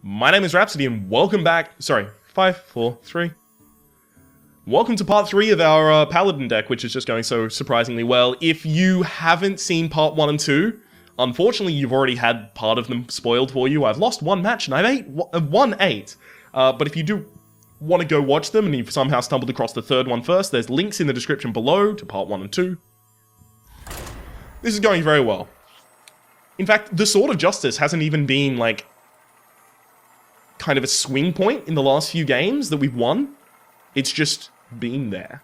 My name is Rhapsody and welcome back. Sorry, 5, 4, 3. Welcome to part 3 of our Paladin deck, which is just going so surprisingly well. If you haven't seen part 1 and 2, unfortunately you've already had part of them spoiled for you. I've lost one match and I've won 8. But if you do want to go watch them and you've somehow stumbled across the third one first, there's links in the description below to part 1 and 2. This is going very well. In fact, the Sword of Justice hasn't even been, like, kind of a swing point in the last few games that we've won. It's just been there.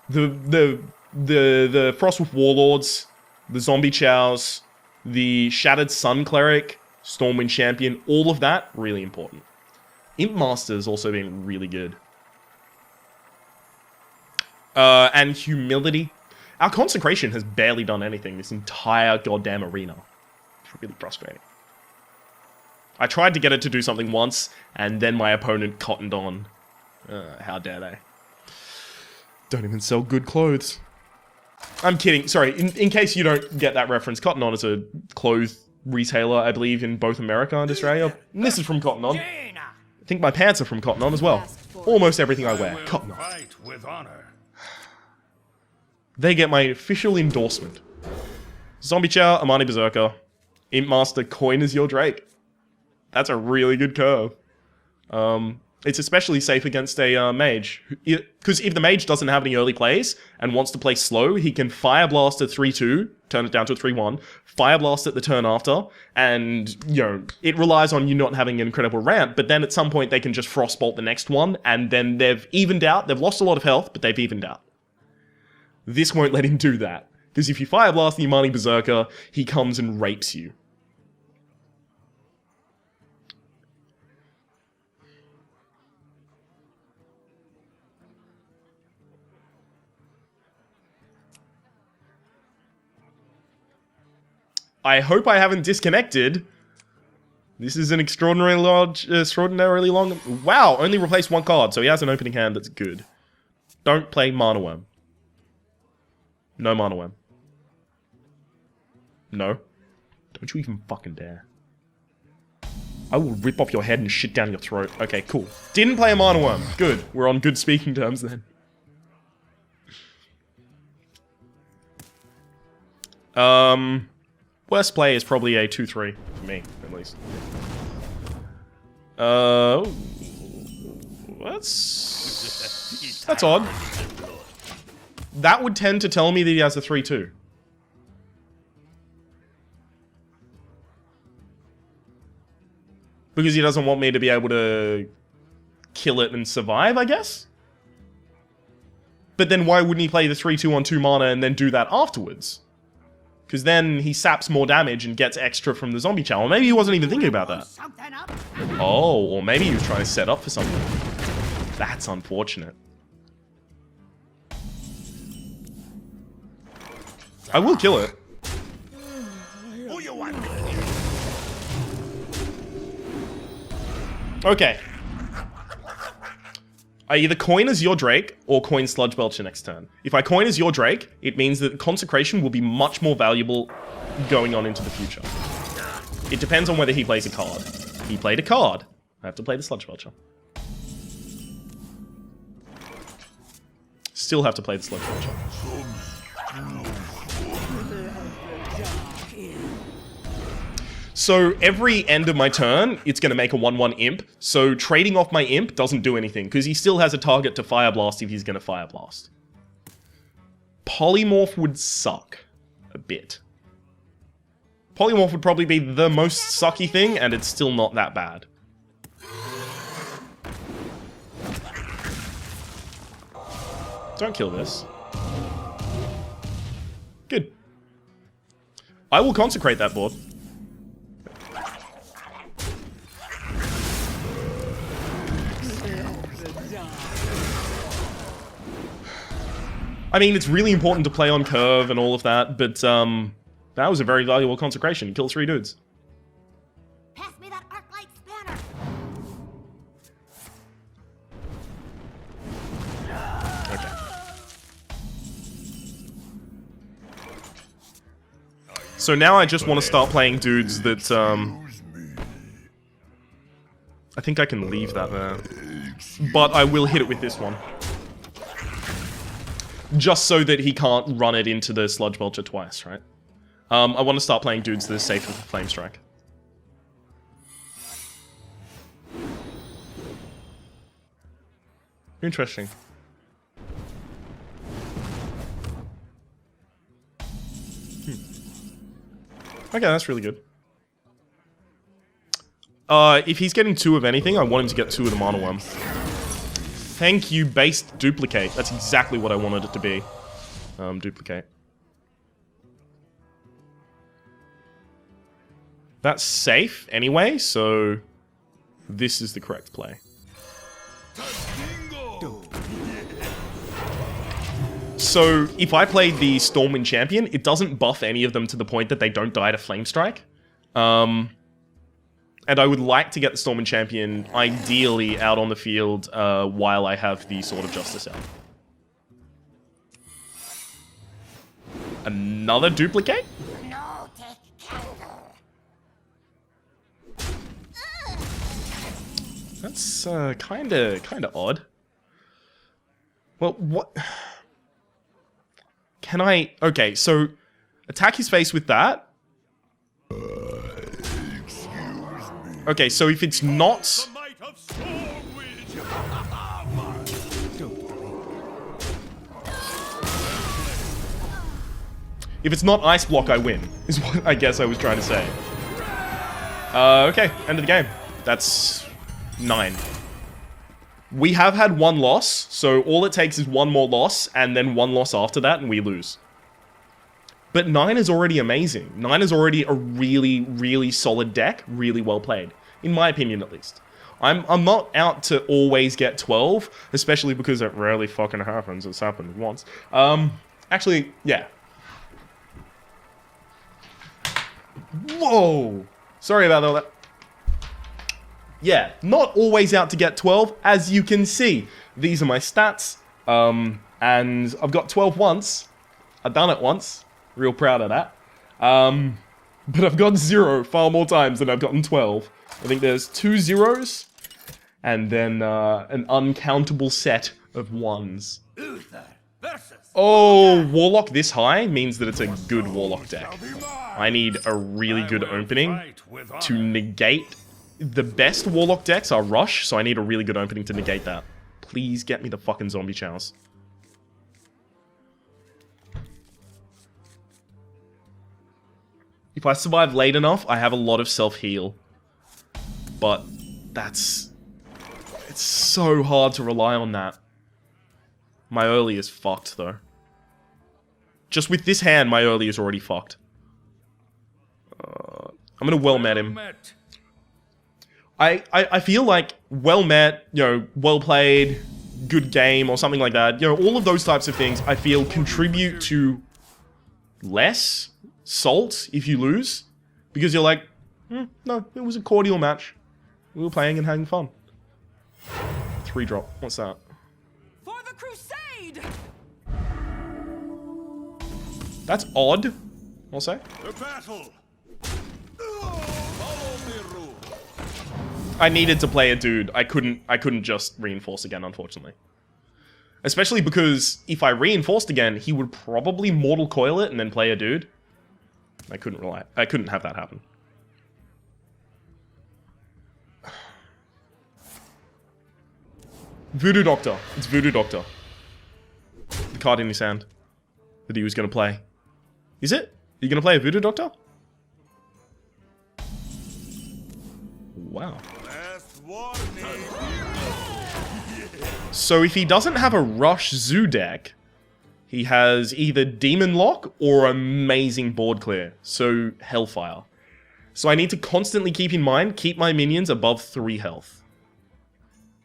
The Frostwolf Warlords, the Zombie Chows, the Shattered Sun Cleric, Stormwind Champion, all of that, really important. Imp Master's also been really good. And Humility. Our Consecration has barely done anything this entire goddamn arena. It's really frustrating. I tried to get it to do something once, and then my opponent cottoned on. How dare they. Don't even sell good clothes. I'm kidding. Sorry, in case you don't get that reference, Cotton On is a clothes retailer, I believe, in both America and Australia. And this is from Cotton On. I think my pants are from Cotton On as well. Almost everything I wear, Cotton On. They get my official endorsement. Zombie Chow, Amani Berserker, Imp Master, Coin as your Drake. That's a really good curve. It's especially safe against a mage. Because if the mage doesn't have any early plays and wants to play slow, he can Fire Blast at 3-2, turn it down to a 3-1, Fire Blast at the turn after, and, you know, it relies on you not having an incredible ramp, but then at some point they can just Frostbolt the next one, and then they've evened out. They've lost a lot of health, but they've evened out. This won't let him do that. Because if you Fire Blast the Imani Berserker, he comes and rapes you. I hope I haven't disconnected. This is an extraordinarily long... Wow, only replaced one card, so he has an opening hand that's good. Don't play Mana Worm. No Mana Worm. No. Don't you even fucking dare. I will rip off your head and shit down your throat. Okay, cool. Didn't play a Mana Worm. Good. We're on good speaking terms then. Worst play is probably a 2-3 for me, at least. That's odd. That would tend to tell me that he has a 3-2. Because he doesn't want me to be able to kill it and survive, I guess? But then why wouldn't he play the 3-2 on 2 mana and then do that afterwards? Because then he saps more damage and gets extra from the Zombie Chow. Or maybe he wasn't even thinking about that. Oh, or maybe he was trying to set up for something. That's unfortunate. I will kill it. Okay. I either coin as your Drake or coin Sludge Belcher next turn. If I coin as your Drake, it means that Consecration will be much more valuable going on into the future. It depends on whether he plays a card. He played a card. I have to play the Sludge Belcher. Still have to play the Sludge Belcher. So every end of my turn, it's going to make a 1-1 Imp, so trading off my Imp doesn't do anything, because he still has a target to Fire Blast if he's going to Fire Blast. Polymorph would suck. A bit. Polymorph would probably be the most sucky thing, and it's still not that bad. Don't kill this. Good. I will consecrate that board. I mean, it's really important to play on curve and all of that, but that was a very valuable consecration. Kill 3 dudes. Pass me that arc-light spanner. Okay. So now I just want to start playing dudes that I think I can leave that there. But I will hit it with this one. Just so that he can't run it into the Sludge Belcher twice, right? I want to start playing dudes that are safe with the Flame Strike. Interesting. Okay, that's really good. If he's getting 2 of anything, I want him to get 2 of the Mana Worm. Thank you, based Duplicate. That's exactly what I wanted it to be. Duplicate. That's safe anyway, so this is the correct play. So, if I played the Stormwind Champion, it doesn't buff any of them to the point that they don't die to Flame Strike. And I would like to get the Stormwind Champion, ideally, out on the field while I have the Sword of Justice out. Another duplicate? No, take candle. That's kinda odd. Well, what? Can I? Okay, so attack his face with that. Okay, so if it's not. If it's not Ice Block, I win, is what I guess I was trying to say. Okay, end of the game. That's 9. We have had 1 loss, so all it takes is 1 more loss, and then 1 loss after that, and we lose. But 9 is already amazing. 9 is already a really, really solid deck, really well played. In my opinion, at least. I'm not out to always get 12, especially because it rarely fucking happens. It's happened once. Actually, yeah. Whoa! Sorry about all that. Yeah, not always out to get 12, as you can see. These are my stats, and I've got 12 once. I've done it once. Real proud of that. But I've got 0 far more times than I've gotten 12. I think there's 2 zeros, and then an uncountable set of 1s. Oh, Warlock this high means that it's a good Warlock deck. I need a really good opening to negate. The best Warlock decks are Rush, so I need a really good opening to negate that. Please get me the fucking Zombie Chows. If I survive late enough, I have a lot of self-heal. But that's... it's so hard to rely on that. My early is fucked, though. Just with this hand, my early is already fucked. I'm gonna well met him. I feel like well met, you know, well played, good game, or something like that. You know, all of those types of things, I feel, contribute to less salt if you lose. Because you're like, no, it was a cordial match. We were playing and having fun. 3-drop. What's that? For the crusade! That's odd, I'll say. The battle. I needed to play a dude. I couldn't just reinforce again, unfortunately. Especially because if I reinforced again, he would probably Mortal Coil it and then play a dude. I couldn't have that happen. Voodoo Doctor. It's Voodoo Doctor. The card in his hand that he was going to play. Is it? Are you going to play a Voodoo Doctor? Wow. So if he doesn't have a Rush Zoo deck, he has either Demon Lock or Amazing Board Clear. So Hellfire. So I need to constantly keep in mind, keep my minions above 3 health.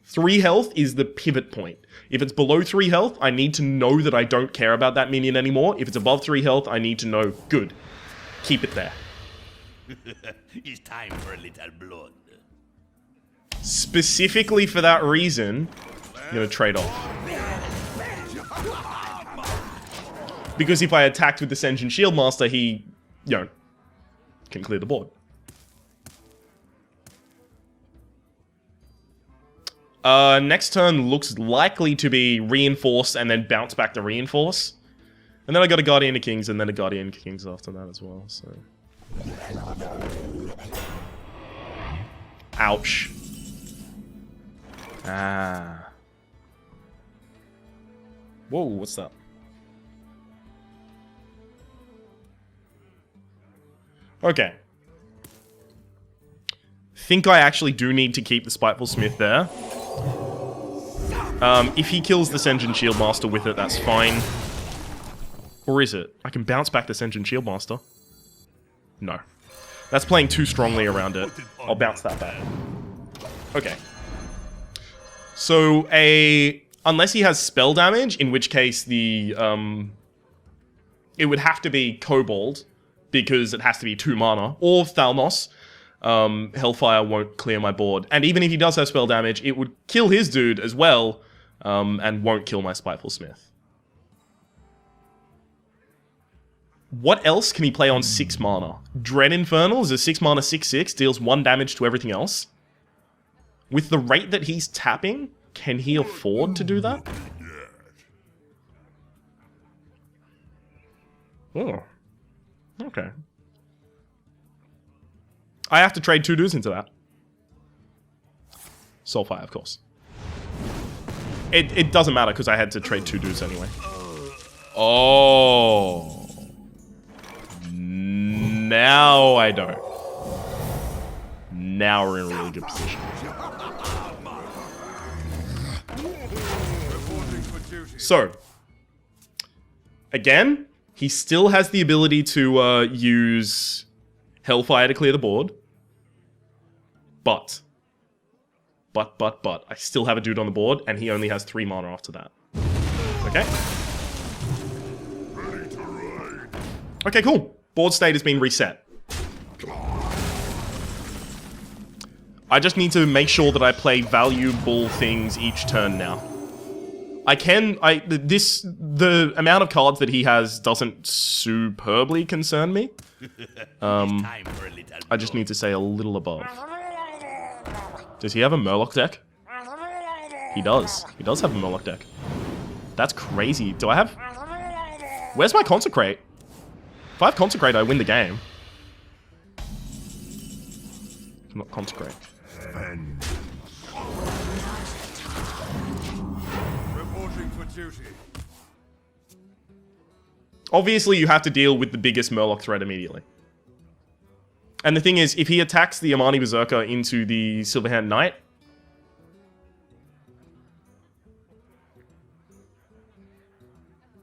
3 health is the pivot point. If it's below 3 health, I need to know that I don't care about that minion anymore. If it's above 3 health, I need to know, good, keep it there. It's time for a little blood. Specifically for that reason, I'm going to trade off. Because if I attacked with the Sentient Shieldmaster, he, you know, can clear the board. Next turn looks likely to be Reinforce and then bounce back to Reinforce. And then I got a Guardian of Kings and then a Guardian of Kings after that as well, so... Ouch. Ah. Whoa, what's that? Okay. Think I actually do need to keep the Spiteful Smith there. If he kills the Sen'jin Shieldmaster with it, that's fine. Or is it? I can bounce back the Sen'jin Shieldmaster. No. That's playing too strongly around it. I'll bounce that back. Okay. So, unless he has spell damage, in which case the, it would have to be Kobold, because it has to be 2 mana, or Thalmos. Hellfire won't clear my board. And even if he does have spell damage, it would kill his dude as well, and won't kill my Spiteful Smith. What else can he play on 6 mana? Dread Infernal is a 6 mana 6/6, deals 1 damage to everything else. With the rate that he's tapping, can he afford to do that? Oh. Okay. I have to trade 2 dudes into that. Soulfire, of course. It doesn't matter because I had to trade 2 dudes anyway. Oh. Now I don't. Now we're in a really good position. So, again, he still has the ability to use Hellfire to clear the board. But, I still have a dude on the board, and he only has 3 mana after that. Okay? Okay, cool. Board state has been reset. I just need to make sure that I play valuable things each turn now. The amount of cards that he has doesn't superbly concern me. I just need to say a little above. Does he have a Murloc deck? He does. He does have a Murloc deck. That's crazy. Do I have... Where's my Consecrate? If I have Consecrate, I win the game. Not Consecrate. Reporting for duty. Obviously, you have to deal with the biggest Murloc threat immediately. And the thing is, if he attacks the Amani Berserker into the Silverhand Knight,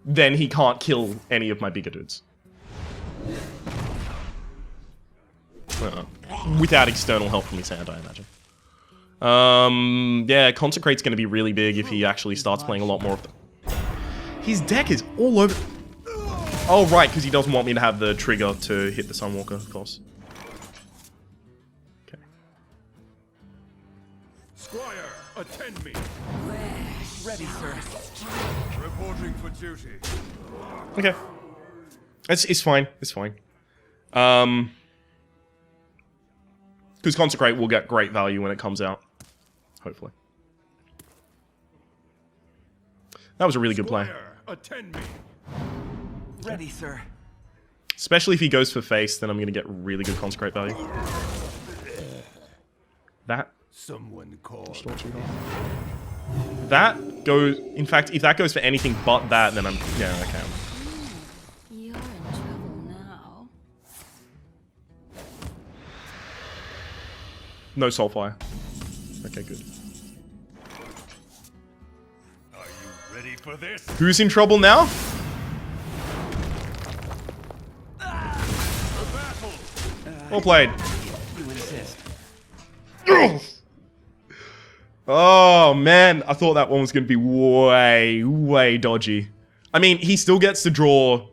then he can't kill any of my bigger dudes. Without external help from his hand, I imagine. Yeah, Consecrate's going to be really big if he actually starts playing a lot more of them. His deck is all over... Oh, right, because he doesn't want me to have the trigger to hit the Sunwalker, of course. Okay. Squire, attend me. Ready, sir. Reporting for duty. Okay. It's fine. It's fine. Because Consecrate will get great value when it comes out. Hopefully. That was a really good play. Squire, attend me. Ready, sir. Especially if he goes for face, then I'm going to get really good Consecrate value. That... Someone call. That goes... In fact, if that goes for anything but that, then I'm... Yeah, okay. You're in trouble now. No Soulfire. Okay, good. Are you ready for this? Who's in trouble now? Well played. You insist. Oh, man. I thought that one was going to be way, way dodgy. I mean, he still gets to draw...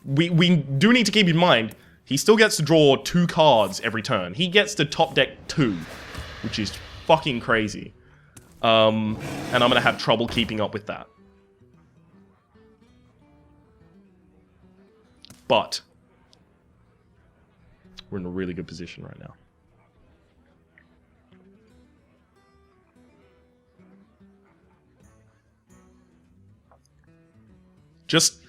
We do need to keep in mind, he still gets to draw 2 cards every turn. He gets to top deck 2, which is fucking crazy. And I'm going to have trouble keeping up with that. But... we're in a really good position right now. Just,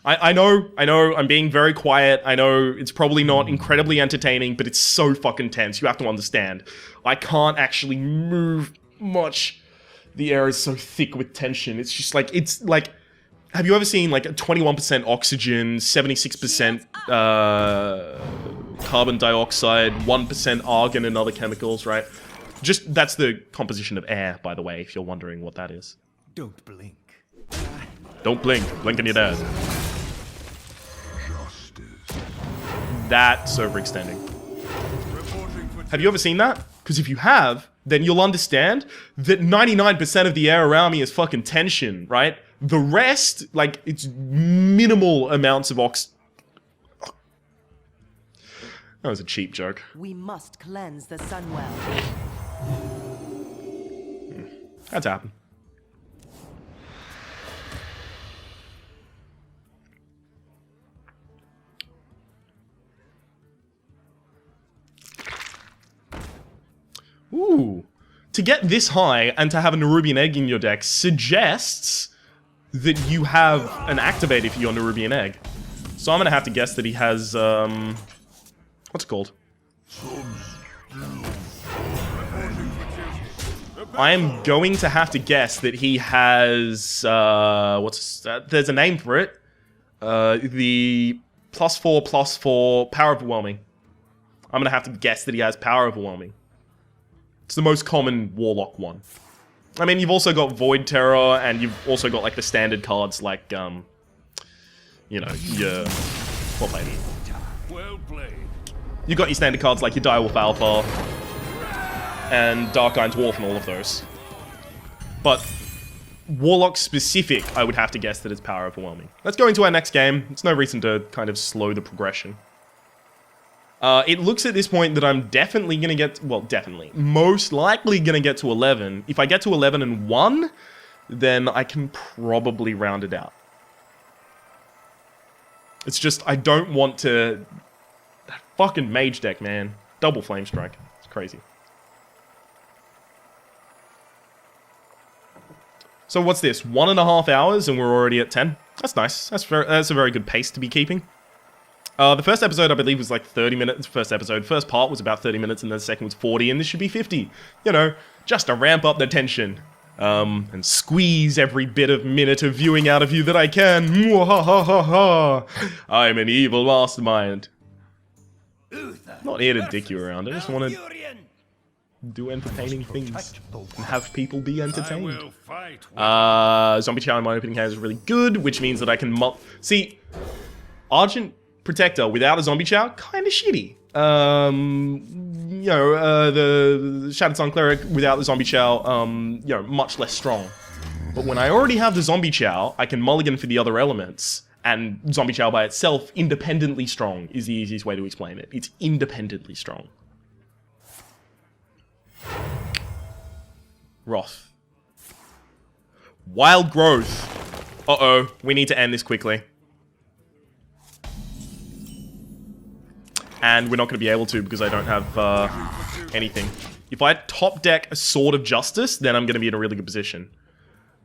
I know, I'm being very quiet. I know it's probably not incredibly entertaining, but it's so fucking tense. You have to understand. I can't actually move much. The air is so thick with tension. It's just like, have you ever seen like a 21% oxygen, 76% carbon dioxide, 1% argon and other chemicals, right? Just, that's the composition of air, by the way, if you're wondering what that is. Don't blink. Don't blink. Blink and you're dead. That's overextending. Have you ever seen that? Because if you have, then you'll understand that 99% of the air around me is fucking tension, right? The rest, like, it's minimal amounts of That was a cheap joke. We must cleanse the Sunwell. That's happened. Ooh. To get this high and to have a Nerubian Egg in your deck suggests that you have an activator for your Nerubian Egg. So I'm gonna have to guess that he has, what's it called? I am going to have to guess that he has, there's a name for it. The +4/+4 Power Overwhelming. I'm gonna have to guess that he has Power Overwhelming. It's the most common Warlock one. I mean, you've also got Void Terror, and you've also got, like, the standard cards like, you know, your... Well played. Well played. You got your standard cards like your Direwolf Alpha, and Dark Iron Dwarf and all of those. But Warlock specific, I would have to guess that it's Power Overwhelming. Let's go into our next game. It's no reason to kind of slow the progression. It looks at this point that I'm definitely gonna get, well, definitely, most likely gonna get to 11. If I get to 11 and 1, then I can probably round it out. It's just, I don't want to... That fucking mage deck, man. Double Flame Strike. It's crazy. So what's this? 1.5 hours and we're already at 10? That's nice. That's a very good pace to be keeping. The first episode, I believe, was like 30 minutes. First part was about 30 minutes, and the second was 40, and this should be 50. You know, just to ramp up the tension. And squeeze every bit of minute of viewing out of you that I can. I'm an evil mastermind. Not here to dick you around, I just want to do entertaining things and have people be entertained. Zombie Chow in my opening hand is really good, which means that I can see, Argent Protector without a Zombie Chow, kind of shitty. You know, the Shattered Sun Cleric without the Zombie Chow, you know, much less strong. But when I already have the Zombie Chow, I can mulligan for the other elements, and Zombie Chow by itself, independently strong, is the easiest way to explain it. It's independently strong. Wrath. Wild Growth. Uh-oh, we need to end this quickly. And we're not going to be able to because I don't have anything. If I top deck a Sword of Justice, then I'm going to be in a really good position.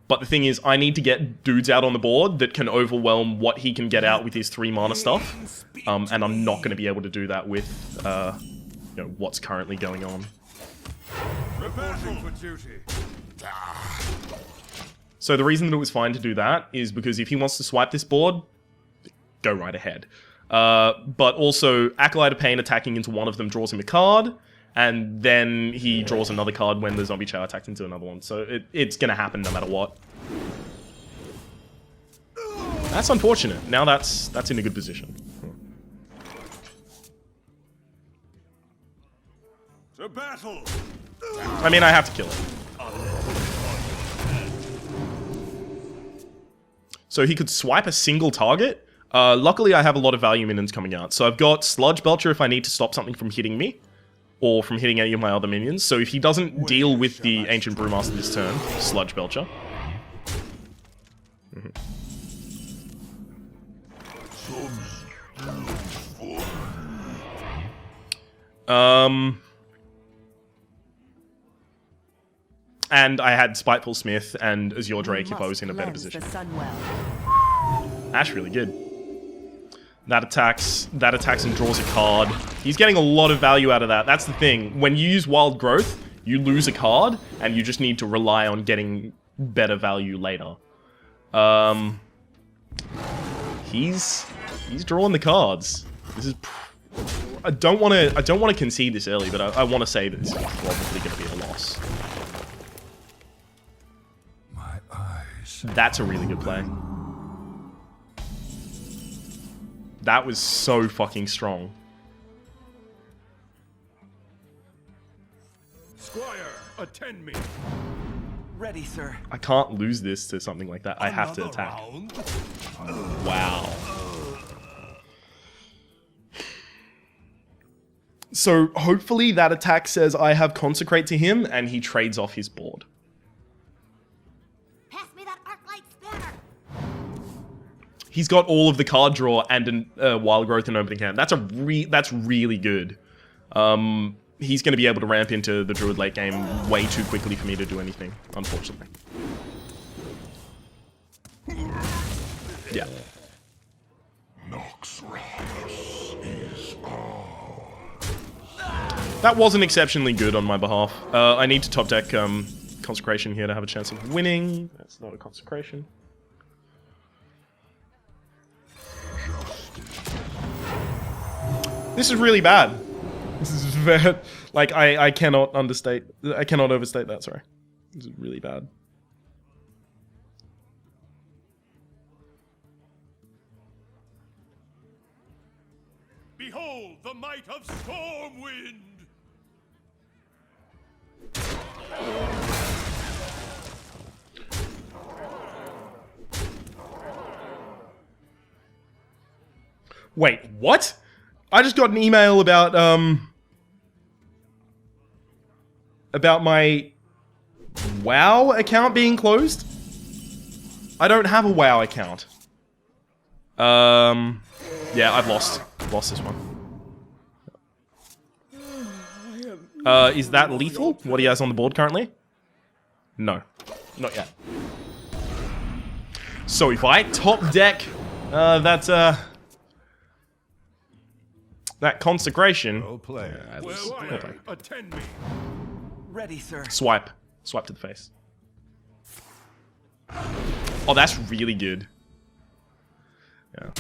But the thing is, I need to get dudes out on the board that can overwhelm what he can get out with his 3 mana stuff. And I'm not going to be able to do that with you know, what's currently going on. So the reason that it was fine to do that is because if he wants to swipe this board, go right ahead. But also, Acolyte of Pain attacking into one of them draws him a card, and then he draws another card when the Zombie Chow attacks into another one. So it's gonna happen no matter what. That's unfortunate. Now that's in a good position. To battle. I mean, I have to kill it. So he could swipe a single target. Luckily, I have a lot of value minions coming out. So I've got Sludge Belcher if I need to stop something from hitting me, or from hitting any of my other minions. So if he doesn't deal with the Ancient Brewmaster this turn, Sludge Belcher. And I had Spiteful Smith and Azure Drake if I was in a better position. Ash really good. That attacks and draws a card. He's getting a lot of value out of that. That's the thing. When you use Wild Growth, you lose a card, and you just need to rely on getting better value later. He's drawing the cards. This is. I don't want to concede this early, but I want to say that this is probably going to be a loss. My eyes. That's a really good play. That was so fucking strong. Squire, attend me. Ready, sir. I can't lose this to something like that. I have to attack. Wow. So hopefully that attack says I have Consecrate to him and he trades off his board. Pass me that Arclight Spanner. He's got all of the card draw and Wild Growth and opening hand. That's really good. He's going to be able to ramp into the Druid late game way too quickly for me to do anything, unfortunately. Yeah. That wasn't exceptionally good on my behalf. I need to top deck Consecration here to have a chance of winning. That's not a Consecration. This is really bad. This is very, like, I cannot overstate that, sorry. This is really bad. Behold the might of Stormwind! Wait, what? I just got an email about my WoW account being closed. I don't have a WoW account. Yeah, I've lost this one. Is that lethal? What he has on the board currently? No, not yet. So if I top deck that Consecration, Well played. I lose. Squire, attend me. Ready, sir. Swipe to the face. Oh, that's really good. Yeah.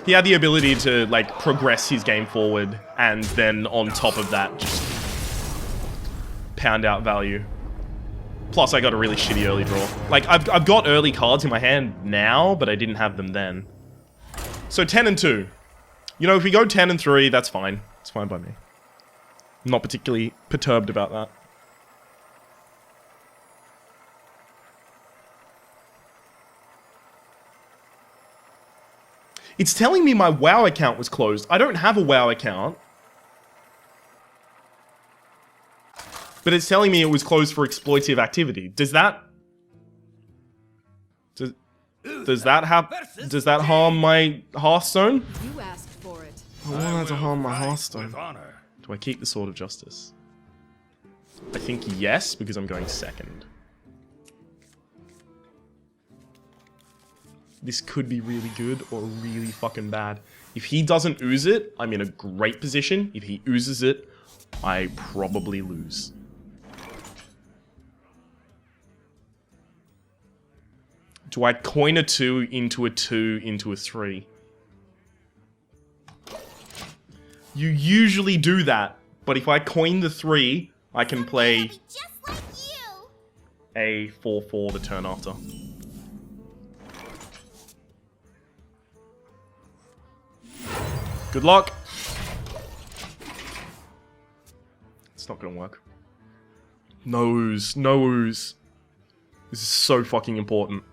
He had the ability to, like, progress his game forward, and then on top of that, just pound out value. Plus, I got a really shitty early draw. Like, I've got early cards in my hand now, but I didn't have them then. So 10 and 2. You know, if we go 10 and 3, that's fine. It's fine by me. I'm not particularly perturbed about that. It's telling me my WoW account was closed. I don't have a WoW account. But it's telling me it was closed for exploitative activity. Does that harm my Hearthstone? You asked for it. I want that to harm my With Hearthstone. honor. Do I keep the Sword of Justice? I think yes, because I'm going second. This could be really good or really fucking bad. If he doesn't ooze it, I'm in a great position. If he oozes it, I probably lose. Do I coin a 2 into a 2 into a 3? You usually do that, but if I coin the 3, I can play Just like you. a 4/4 the turn after. Good luck. It's not gonna work. No ooze. No ooze. This is so fucking important.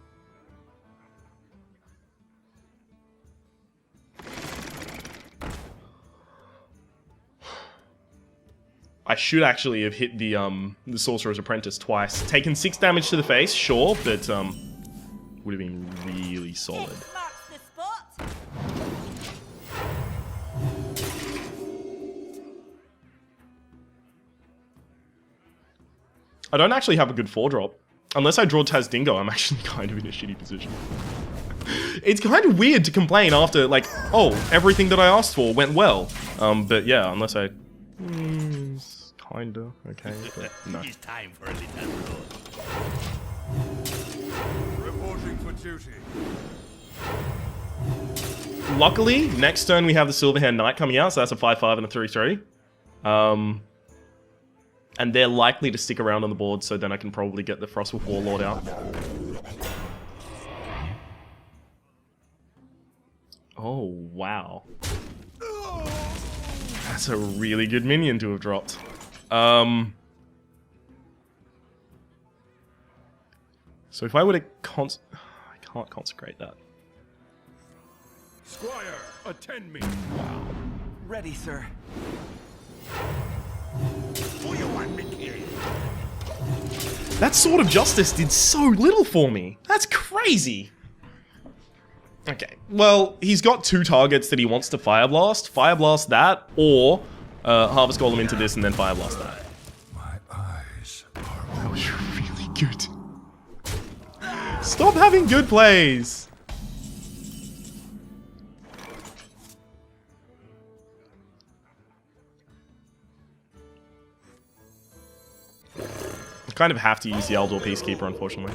I should actually have hit the Sorcerer's Apprentice twice. Taken 6 damage to the face, sure, but would have been really solid. Marks the spot. I don't actually have a good 4-drop. Unless I draw Taz Dingo, I'm actually kind of in a shitty position. It's kind of weird to complain after, like, oh, everything that I asked for went well. But yeah, unless I... kinda, okay, but no. It's time for a little blood. Reporting for duty. Luckily, next turn we have the Silverhand Knight coming out, so that's a 5/5 and a 3/3. And they're likely to stick around on the board, so then I can probably get the Frostwolf Warlord out. Oh, wow. That's a really good minion to have dropped. So if I were to I can't consecrate that. Squire, attend me. Ready, sir. Who you want me killed? That Sword of Justice did so little for me. That's crazy. Okay, well, he's got 2 targets that he wants to Fire Blast. Fire Blast that, or Harvest Golem into this and then Fire Blast that. My eyes are That was really good. Stop having good plays. I kind of have to use the Eldor Peacekeeper, unfortunately.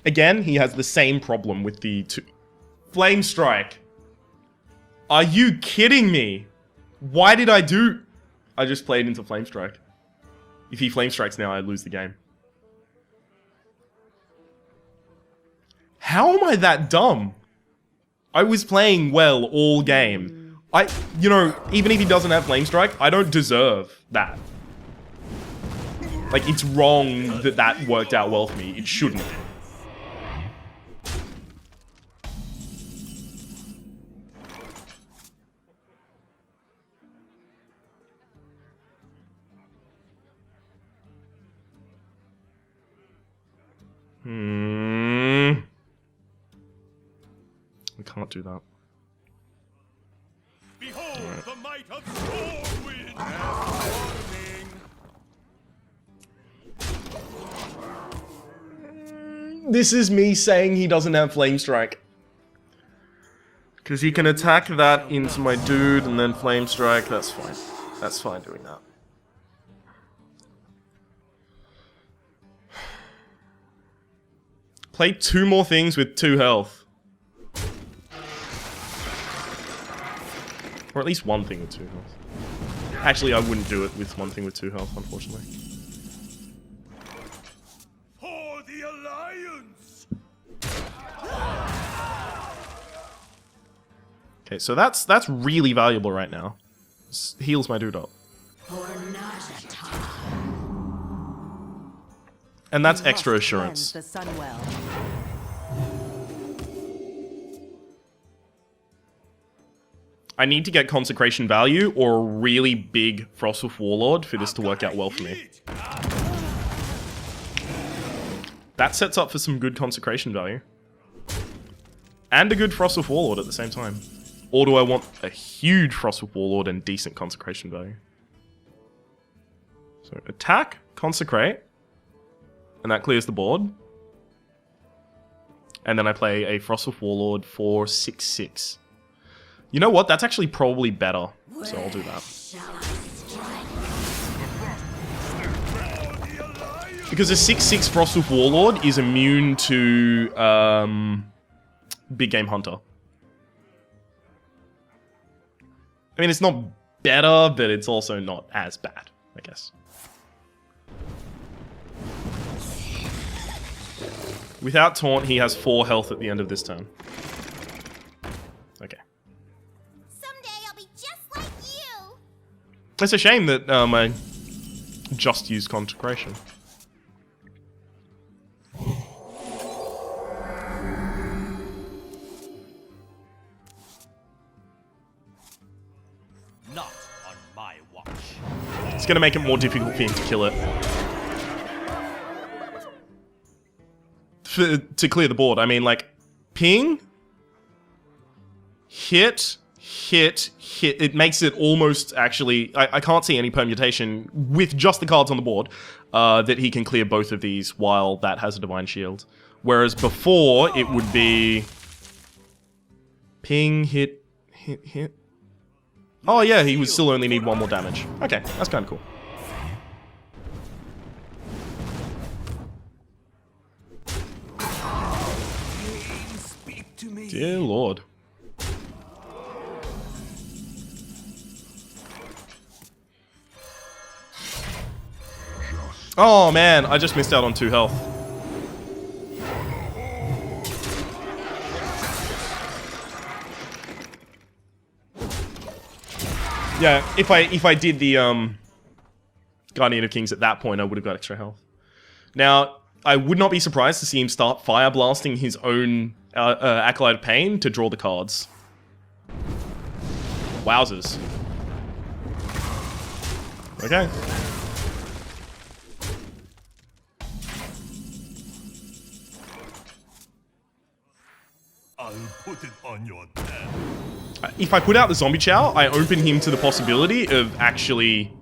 Again, he has the same problem with the 2... Flame Strike. Are you kidding me? Why did I do... I just played into Flame Strike. If he Flame Strikes now, I lose the game. How am I that dumb? I was playing well all game. You know, even if he doesn't have Flame Strike, I don't deserve that. Like, it's wrong that that worked out well for me. It shouldn't. We can't do that. Behold the might of Stormwind! Warning! This is me saying he doesn't have Flame Strike. Because he can attack that into my dude and then Flame Strike. That's fine. That's fine doing that. Play 2 more things with 2 health. Or at least 1 thing with 2 health. Actually, I wouldn't do it with 1 thing with 2 health, unfortunately. For the Alliance! Okay, so that's really valuable right now. Heals my dude up. And that's extra assurance. The Sunwell. I need to get consecration value or a really big Frostwolf Warlord for this to work out well for me. That sets up for some good consecration value. And a good Frostwolf Warlord at the same time. Or do I want a huge Frostwolf Warlord and decent consecration value? So attack, consecrate, and that clears the board. And then I play a Frostwolf Warlord for 6/6. You know what? That's actually probably better. So I'll do that. Because a 6/6 Frostwolf Warlord is immune to Big Game Hunter. I mean, it's not better, but it's also not as bad, I guess. Without Taunt, he has 4 health at the end of this turn. Okay. Someday I'll be just like you. It's a shame that I just used Consecration. Not on my watch. It's going to make it more difficult for him to kill it. To clear the board, I mean, like, ping, hit, hit. It makes it almost actually... I can't see any permutation with just the cards on the board that he can clear both of these while that has a Divine Shield. Whereas before, it would be... Ping, hit. Oh yeah, he would still only need one more damage. Okay, that's kind of cool. Speak to me. Dear Lord. Oh man, I just missed out on 2 health. Yeah, if I did the Guardian of Kings at that point, I would have got extra health. Now, I would not be surprised to see him start fire blasting his own Acolyte of Pain to draw the cards. Wowzers. Okay. I'll put it on your tab. If I put out the Zombie Chow, I open him to the possibility of actually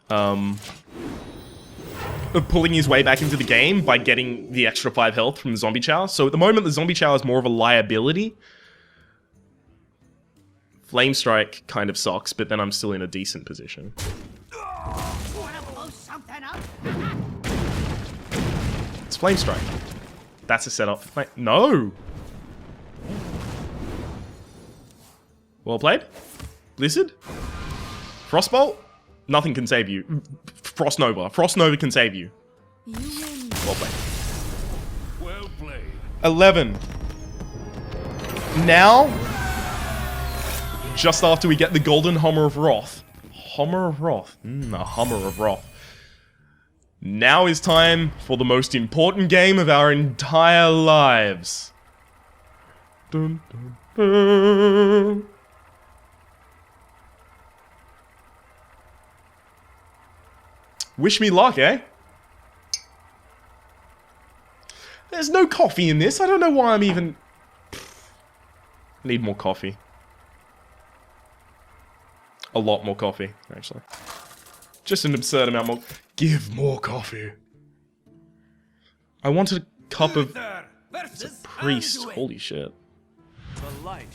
of pulling his way back into the game by getting the extra 5 health from the Zombie Chow. So at the moment, the Zombie Chow is more of a liability. Flame Strike kind of sucks, but then I'm still in a decent position. It's Flame Strike. That's a setup. No! Well played. Blizzard. Frostbolt. Nothing can save you. Frost Nova. Frost Nova can save you. Well played. Well played. 11. Now, just after we get the Golden Hummer of Wrath. Hummer of Wrath. A Hummer of Wrath. Now is time for the most important game of our entire lives. Dun, dun, dun. Wish me luck, eh? There's no coffee in this. I don't know why I'm even... Need more coffee. A lot more coffee, actually. Just an absurd amount more... Give more coffee. I wanted a cup of... It's a priest. Holy shit. I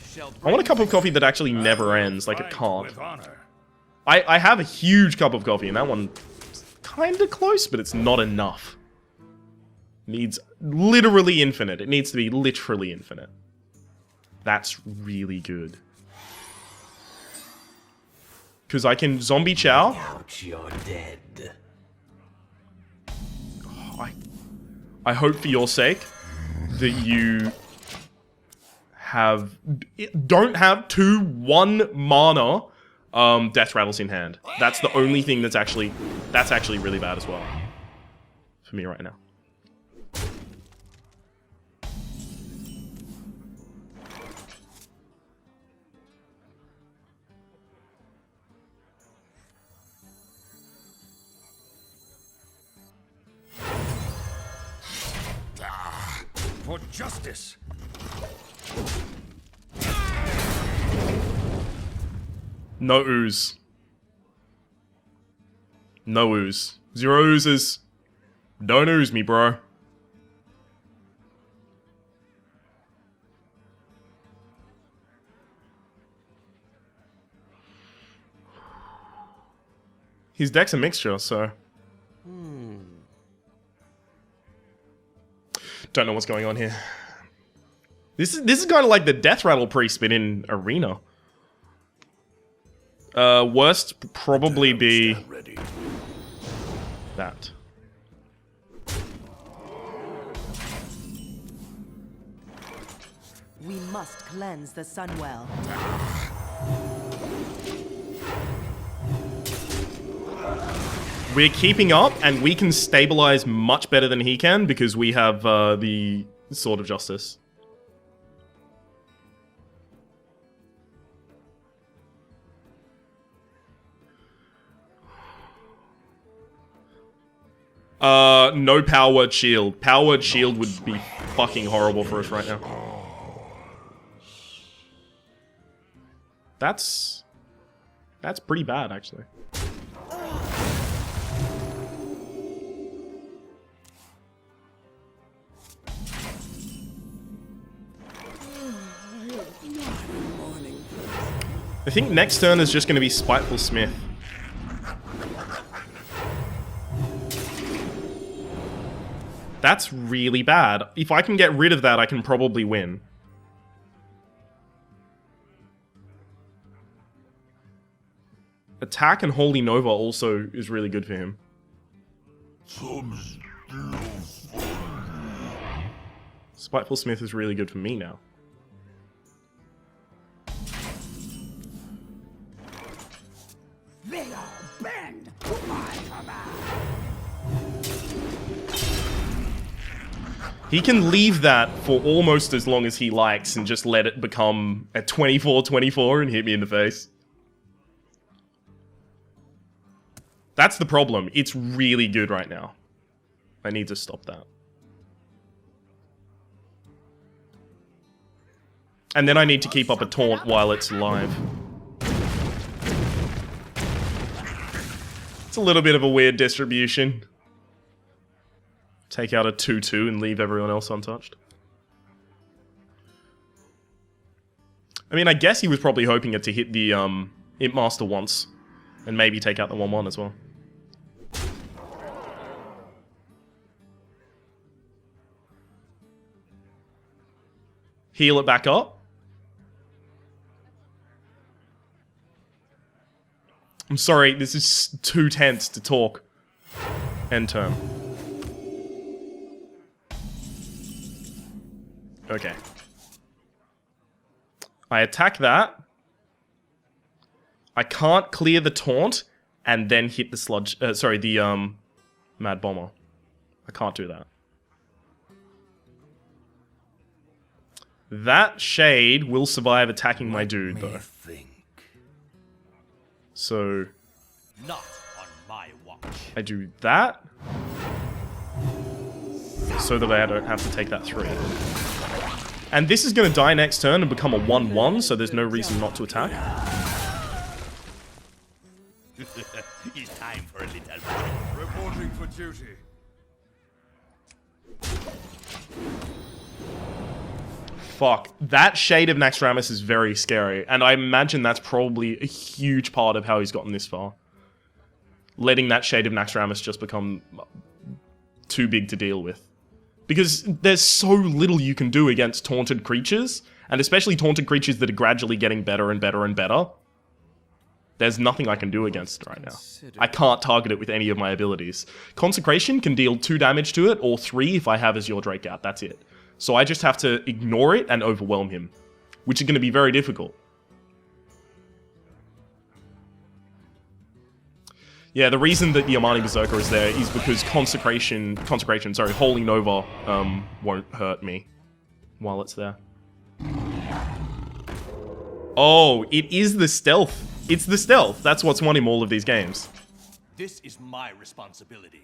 want a cup of coffee that actually never ends, like it can't. With honor. I have a huge cup of coffee, and that one... Kinda close, but it's not enough. Needs literally infinite. It needs to be literally infinite. That's really good. Because I can Zombie Chow. Ouch, you're dead. Oh, I hope for your sake that you don't have 2 1 mana Death Rattles in hand. That's the only thing that's actually really bad as well for me right now. For justice. No ooze. No ooze. 0 oozes. Don't ooze me, bro. His deck's a mixture, so... Don't know what's going on here. This is kind of like the Death Rattle Priest, but in Arena. Worst would probably be that. We must cleanse the Sunwell. We're keeping up, and we can stabilize much better than he can because we have the Sword of Justice. No Power Word Shield. Power Word Shield would be fucking horrible for us right now. That's pretty bad, actually. I think next turn is just going to be Spiteful Smith. That's really bad. If I can get rid of that, I can probably win. Attack and Holy Nova also is really good for him. Spiteful Smith is really good for me now. He can leave that for almost as long as he likes and just let it become a 24-24 and hit me in the face. That's the problem. It's really good right now. I need to stop that. And then I need to keep up a taunt while it's alive. It's a little bit of a weird distribution. Take out a 2-2 and leave everyone else untouched. I mean, I guess he was probably hoping it to hit the Imp Master once. And maybe take out the 1-1 as well. Heal it back up. I'm sorry, this is too tense to talk. End turn. Okay. I attack that. I can't clear the taunt and then hit the sludge. The Mad Bomber. I can't do that. That Shade will survive attacking my dude, though. So Not on my watch. I do that so that I don't have to take that 3. And this is going to die next turn and become a 1-1, so there's no reason not to attack. It's time for a little Reporting for duty. Fuck. That Shade of Naxxramas is very scary, and I imagine that's probably a huge part of how he's gotten this far. Letting that Shade of Naxxramas just become too big to deal with. Because there's so little you can do against taunted creatures, and especially taunted creatures that are gradually getting better and better and better. There's nothing I can do against it right now. I can't target it with any of my abilities. Consecration can deal 2 damage to it, or 3 if I have Azure Drake out, that's it. So I just have to ignore it and overwhelm him, which is going to be very difficult. Yeah, the reason that the Amani Berserker is there is because Holy Nova won't hurt me while it's there. Oh, it is the stealth. It's the stealth. That's what's won him all of these games. This is my responsibility.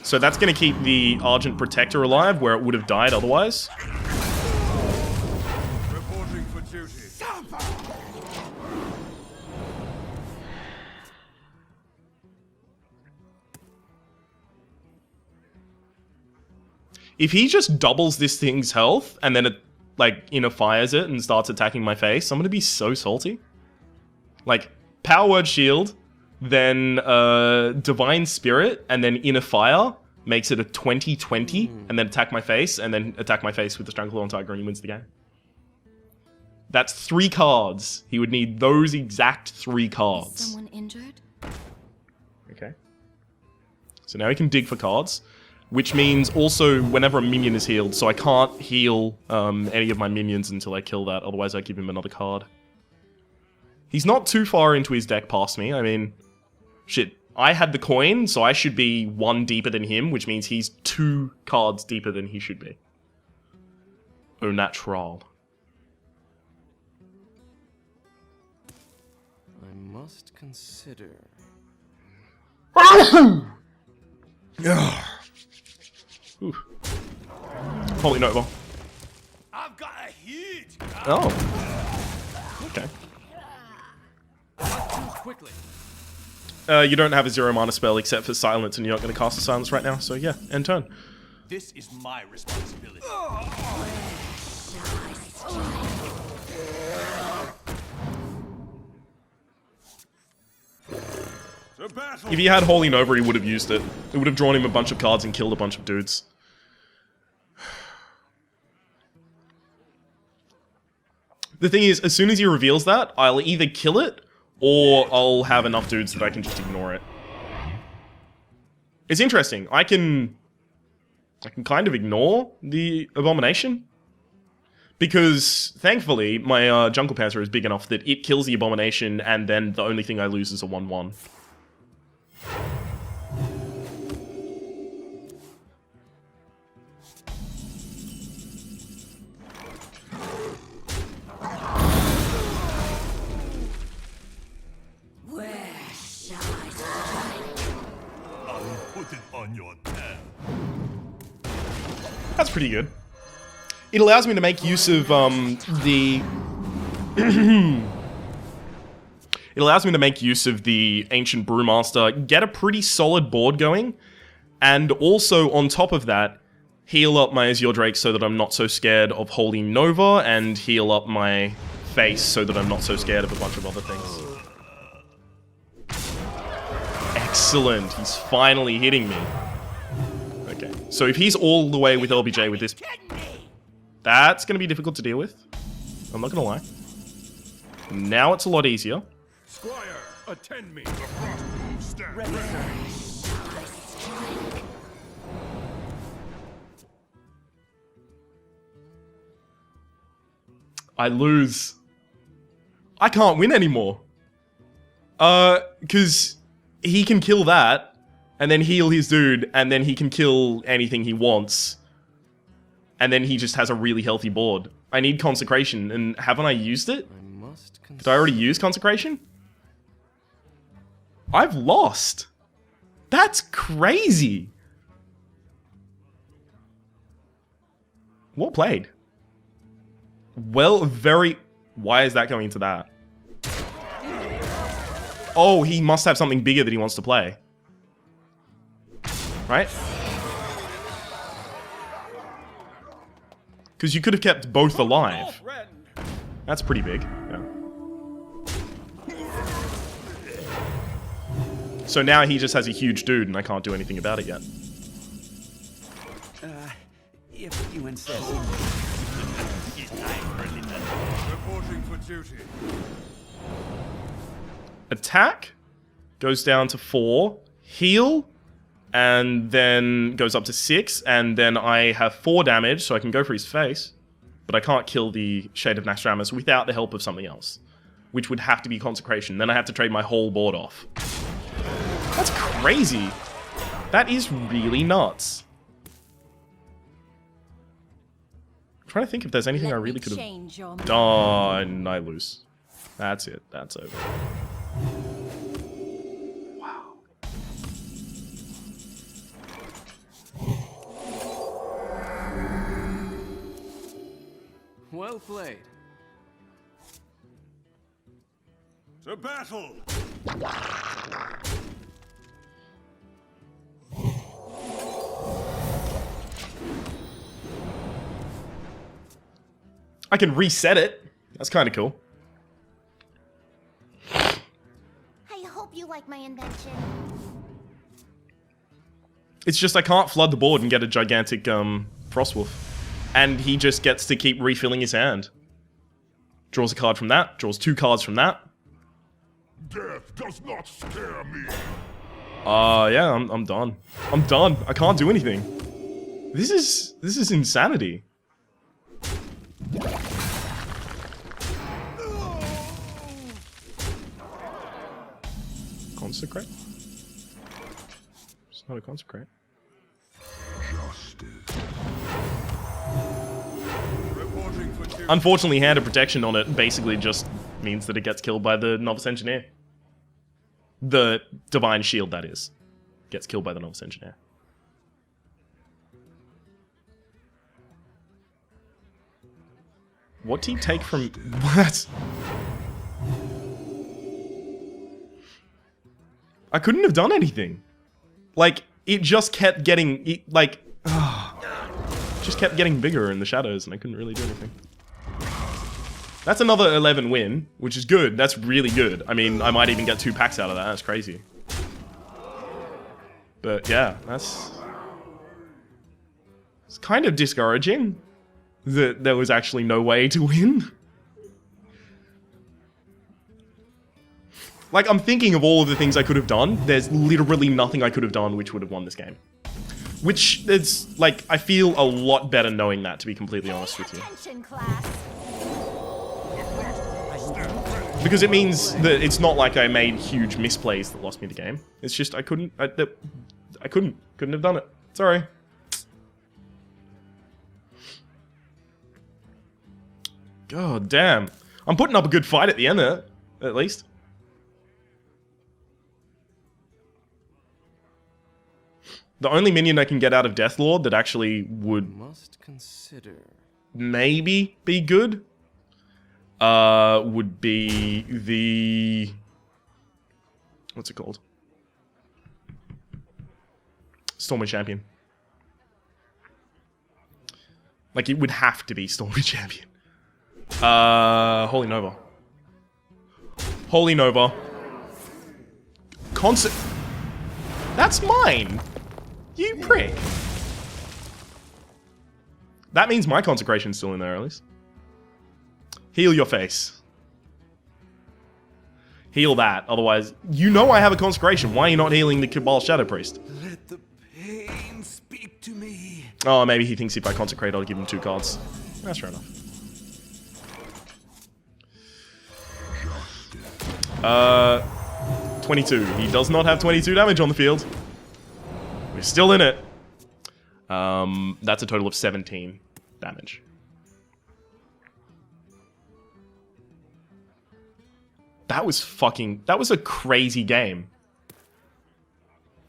So that's going to keep the Argent Protector alive where it would have died otherwise. Reporting for duty. If he just doubles this thing's health and then it, like, inner fires it and starts attacking my face, I'm going to be so salty. Like, Power Word Shield, then Divine Spirit, and then Inner Fire makes it a 20-20, and then attack my face, and then attack my face with the Stranglehold Tiger, and he wins the game. That's 3 cards. He would need those exact 3 cards. Is someone injured? Okay. So now he can dig for cards, which means also whenever a minion is healed, so I can't heal any of my minions until I kill that, otherwise I give him another card. He's not too far into his deck past me, I mean, shit. I had the coin, so I should be 1 deeper than him, which means he's 2 cards deeper than he should be. Au natural. I must consider. Ooh. Holy Nova. I've got a huge. Oh. Okay. Too quickly. You don't have a 0 mana spell except for Silence, and you're not going to cast a Silence right now, so yeah, end turn. This is my responsibility. To battle! If he had Holy Nova, he would have used it. It would have drawn him a bunch of cards and killed a bunch of dudes. The thing is, as soon as he reveals that, I'll either kill it, or I'll have enough dudes that I can just ignore it. It's interesting. I can kind of ignore the Abomination. Because, thankfully, my Jungle Panther is big enough that it kills the Abomination, and then the only thing I lose is a 1/1. Put it on your tab. That's pretty good. It allows me to make use of the... It allows me to make use of the Ancient Brewmaster, get a pretty solid board going, and also, on top of that, heal up my Azure Drake so that I'm not so scared of Holy Nova, and heal up my face so that I'm not so scared of a bunch of other things. Excellent, he's finally hitting me. Okay, so if he's all the way with LBJ with this... That's going to be difficult to deal with. I'm not going to lie. Now it's a lot easier. Squire, attend me. The Frostwolf stand ready. I lose. I can't win anymore. Because he can kill that, and then heal his dude, and then he can kill anything he wants. And then he just has a really healthy board. I need Consecration, and haven't I used it? Did I already use Consecration? I've lost. That's crazy. Well played. Well, very... Why is that going into that? Oh, he must have something bigger that he wants to play. Right? Because you could have kept both alive. That's pretty big. Yeah. So now he just has a huge dude and I can't do anything about it yet. If you insist. It's time for a little. Reporting for duty. Attack goes down to 4. Heal. And then goes up to 6. And then I have 4 damage, so I can go for his face. But I can't kill the Shade of Naxxramas without the help of something else. Which would have to be Consecration. Then I have to trade my whole board off. That's crazy. That is really nuts. I'm trying to think if there's anything I really could have done. I lose. That's it. That's over. Wow. Well played. To battle! I can reset it. That's kind of cool. I hope you like my invention. It's just I can't flood the board and get a gigantic Frostwolf. And he just gets to keep refilling his hand. Draws a card from that, draws 2 cards from that. Death does not scare me. Yeah, I'm done. I'm done. I can't do anything. This is insanity. Consecrate? It's not a consecrate. Justice. Reporting for duty. Unfortunately, Hand of Protection on it basically just means that it gets killed by the Novice Engineer. The Divine Shield, that is. Gets killed by the Novice Engineer. What do you take from... What? I couldn't have done anything. Like, it just kept getting... just kept getting bigger in the shadows, and I couldn't really do anything. That's another 11 win, which is good. That's really good. I mean, I might even get 2 packs out of that. That's crazy. But yeah, that's... It's kind of discouraging that there was actually no way to win. Like, I'm thinking of all of the things I could have done. There's literally nothing I could have done which would have won this game. Which, it's, like, I feel a lot better knowing that, to be completely honest with you. Attention, class. Because it means that it's not like I made huge misplays that lost me the game. It's just I couldn't have done it. Sorry. God damn. I'm putting up a good fight at the end there, at least. The only minion I can get out of Deathlord that actually would maybe be good would be the... What's it called? Stormy Champion. Like, it would have to be Stormy Champion. Holy Nova. Holy Nova. That's mine! You prick. That means my consecration's still in there, at least. Heal your face. Heal that, otherwise... You know I have a consecration. Why are you not healing the Cabal Shadow Priest? Let the pain speak to me. Oh, maybe he thinks if I consecrate, I'll give him 2 cards. That's fair enough. 22. He does not have 22 damage on the field. We're still in it. That's a total of 17 damage. That was a crazy game.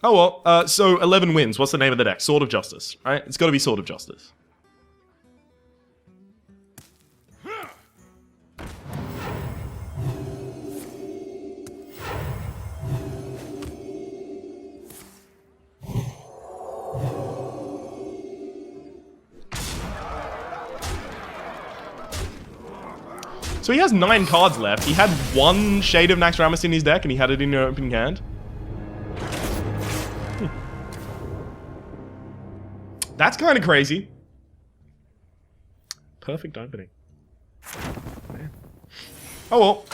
Oh well, so 11 wins. What's the name of the deck? Sword of Justice, right? It's gotta be Sword of Justice. So he has 9 cards left. He had 1 Shade of Naxxramas in his deck, and he had it in an opening hand. That's kind of crazy. Perfect opening. Man. Oh well.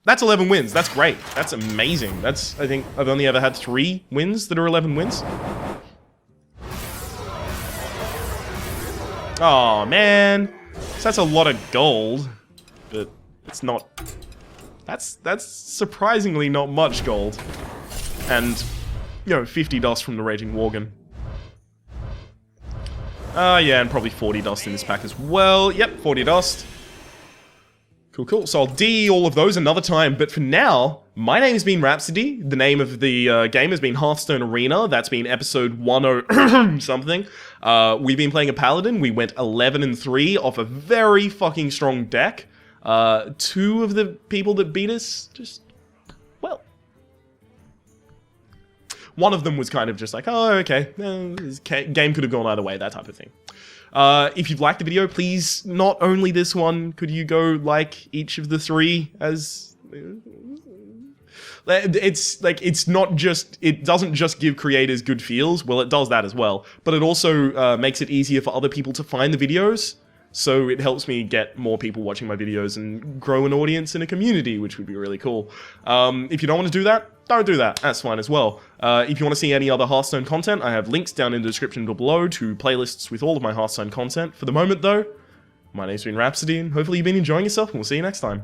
That's 11 wins. That's great. That's amazing. That's, I think, I've only ever had 3 wins that are 11 wins. Oh man. So that's a lot of gold. But it's not... That's surprisingly not much gold. And, you know, 50 dust from the Raging Worgen. Yeah, and probably 40 dust in this pack as well. Yep, 40 dust. Cool, cool. So I'll D all of those another time, but for now, my name has been Rhapsody. The name of the game has been Hearthstone Arena. That's been episode 10 something. We've been playing a Paladin. We went 11-3 off a very fucking strong deck. 2 of the people that beat us, just, well. One of them was kind of just like, oh, okay, this game could have gone either way, that type of thing. If you've liked the video, please, not only this one, could you go like each of the 3 as... It's like, it's not just, it doesn't just give creators good feels, well, it does that as well, but it also makes it easier for other people to find the videos. So it helps me get more people watching my videos and grow an audience and a community, which would be really cool. If you don't want to do that, don't do that. That's fine as well. If you want to see any other Hearthstone content, I have links down in the description below to playlists with all of my Hearthstone content. For the moment, though, my name's been Rhapsody, and hopefully you've been enjoying yourself, and we'll see you next time.